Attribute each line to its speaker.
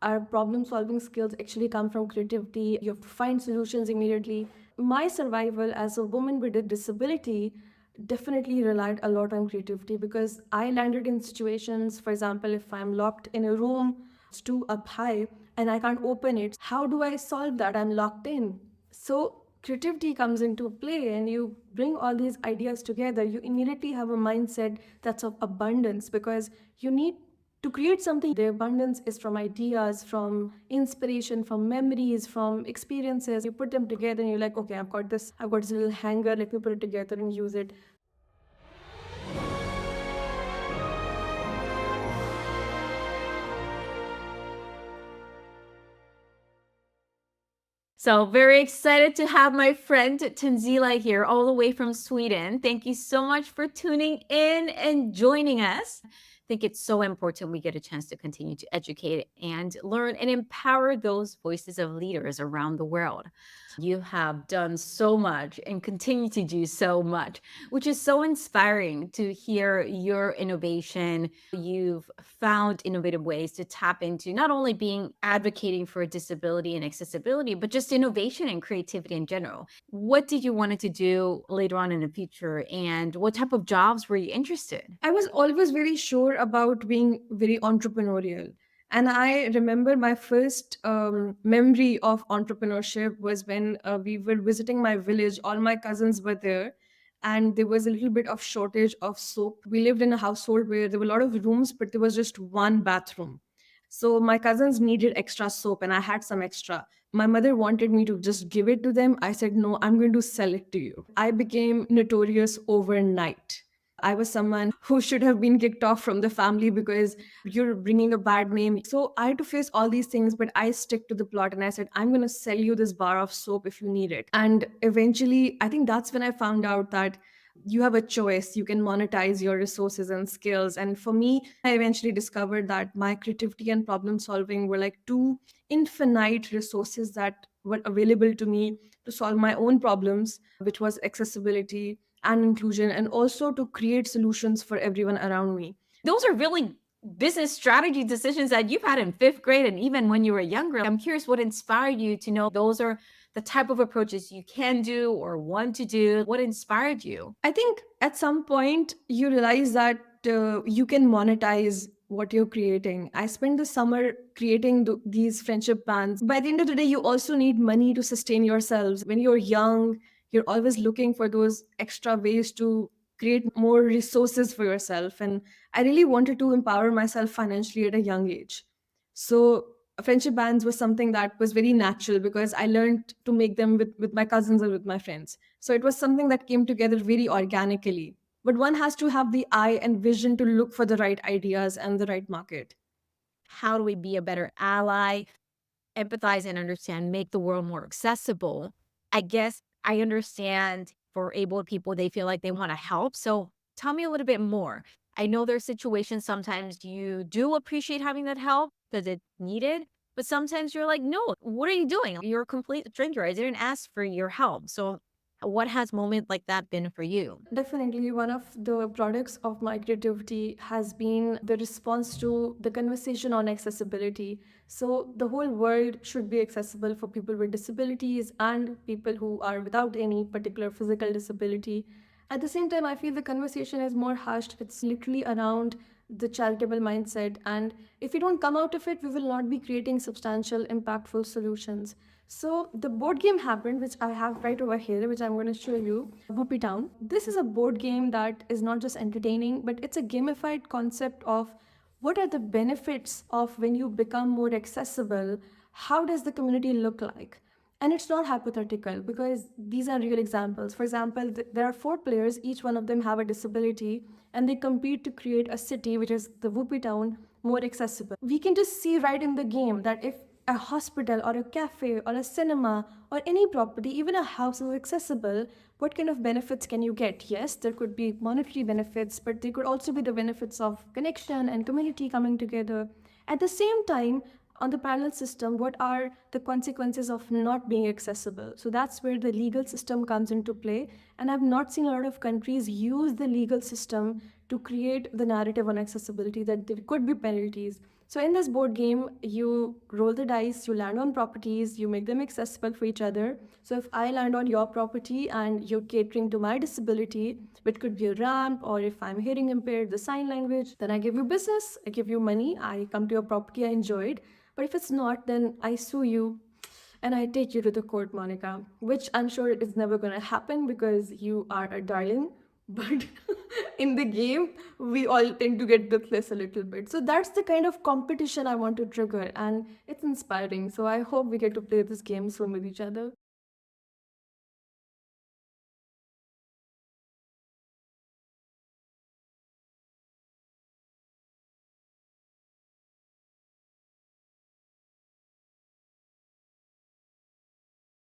Speaker 1: Our problem solving skills actually come from creativity. You have to find solutions immediately. My survival as a woman with a disability definitely relied a lot on creativity because I landed in situations, for example, if I'm locked in a room, it's too up high and I can't open it, how do I solve that? I'm locked in. So creativity comes into play and you bring all these ideas together. You immediately have a mindset that's of abundance because you need to create something. The abundance is from ideas, from inspiration, from memories, from experiences. You put them together and you're like, okay, I've got this little hanger, let me put it together and use it.
Speaker 2: So very excited to have my friend Tanzila here all the way from Sweden. Thank you so much for tuning in and joining us. I think it's so important we get a chance to continue to educate and learn and empower those voices of leaders around the world. You have done so much and continue to do so much, which is so inspiring to hear your innovation. You've found innovative ways to tap into not only being advocating for disability and accessibility, but just innovation and creativity in general. What did you want to do later on in the future, and what type of jobs were you interested?
Speaker 1: I was always very sure about being very entrepreneurial. And I remember my first memory of entrepreneurship was when we were visiting my village. All my cousins were there, and there was a little bit of shortage of soap. We lived in a household where there were a lot of rooms, but there was just one bathroom. So my cousins needed extra soap, and I had some extra. My mother wanted me to just give it to them. I said, no, I'm going to sell it to you. I became notorious overnight. I was someone who should have been kicked off from the family because you're bringing a bad name. So I had to face all these things, but I stick to the plot and I said, I'm going to sell you this bar of soap if you need it. And eventually, I think that's when I found out that you have a choice. You can monetize your resources and skills. And for me, I eventually discovered that my creativity and problem solving were like two infinite resources that were available to me to solve my own problems, which was accessibility and inclusion, and also to create solutions for everyone around me.
Speaker 2: Those are really business strategy decisions that you've had in fifth grade and even when you were younger. I'm curious what inspired you to know those are the type of approaches you can do or want to do. What inspired you?
Speaker 1: I think at some point you realize that you can monetize what you're creating. I spent the summer creating these friendship bands. By the end of the day, you also need money to sustain yourselves. When you're young, you're always looking for those extra ways to create more resources for yourself. And I really wanted to empower myself financially at a young age. So friendship bands was something that was very natural because I learned to make them with my cousins or with my friends. So it was something that came together very organically. But one has to have the eye and vision to look for the right ideas and the right market.
Speaker 2: How do we be a better ally, empathize and understand, make the world more accessible? I guess I understand for able people, they feel like they want to help. So tell me a little bit more. I know there's situations sometimes you do appreciate having that help because it's needed, but sometimes you're like, no, what are you doing? You're a complete stranger. I didn't ask for your help. So what has moment like that been for you?
Speaker 1: Definitely, one of the products of my creativity has been the response to the conversation on accessibility. So, the whole world should be accessible for people with disabilities and people who are without any particular physical disability. At the same time, I feel the conversation is more hushed. It's literally around the charitable mindset. And if we don't come out of it, we will not be creating substantial, impactful solutions. So the board game happened, which I have right over here, which I'm going to show you, Woopie Town. This is a board game that is not just entertaining, but it's a gamified concept of what are the benefits of when you become more accessible? How does the community look like? And it's not hypothetical because these are real examples. For example, there are four players, each one of them have a disability, and they compete to create a city, which is the Woopie Town, more accessible. We can just see right in the game that if a hospital or a cafe or a cinema or any property, even a house is accessible, what kind of benefits can you get? Yes, there could be monetary benefits, but there could also be the benefits of connection and community coming together. At the same time, on the parallel system, what are the consequences of not being accessible? So that's where the legal system comes into play. And I've not seen a lot of countries use the legal system to create the narrative on accessibility that there could be penalties. So in this board game, you roll the dice, you land on properties, you make them accessible for each other. So if I land on your property and you're catering to my disability, which could be a ramp, or if I'm hearing impaired, the sign language, then I give you business, I give you money, I come to your property, I enjoy it. But if it's not, then I sue you and I take you to the court, Monica, which I'm sure is never going to happen because you are a darling. But in the game, we all tend to get breathless a little bit. So that's the kind of competition I want to trigger, and it's inspiring. So I hope we get to play this game soon with each other.